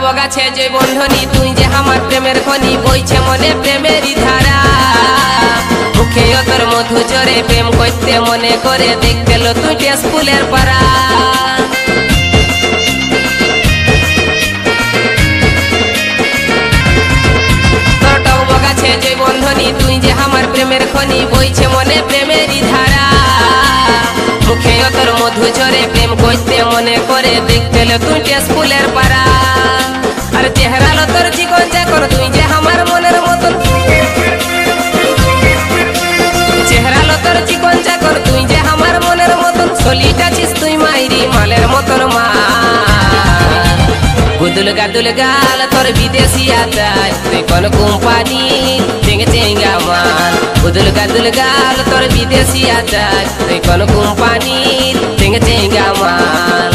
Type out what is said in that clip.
বগাছে যে বন্ধনী তুই যে আমার প্রেমের খনি বইছে মনে প্রেমেরই ধারা মুখে তোর মধু জরে প্রেম করতে মনে করে দেখতে লো তুই স্কুলের পাড়া তোরটাও বগাছে যে বন্ধনী তুই যে আমার প্রেমের খনি বইছে মনে প্রেমেরই ধারা মুখে তোর মধু জরে প্রেম করতে মনে করে দেখতে লো তুই স্কুলের পাড়া আর চেহারা লো তোর জীবন চাকর তুই যে আমার মনের মতন চেহারা লো তোর জীবন চাকর তুই যে আমার মনের মতন চলিটাছিস তুই মাইরি মালের মতন মা গুদুল গাদুল গাল তোর বিদেশি আদায় তুই কোন কোম্পানি চেঙ্গে চেঙ্গা মাল গুদুল গাদুল গাল তোর বিদেশি আদায় তুই কোন কোম্পানি চেঙ্গে চেঙ্গা মাল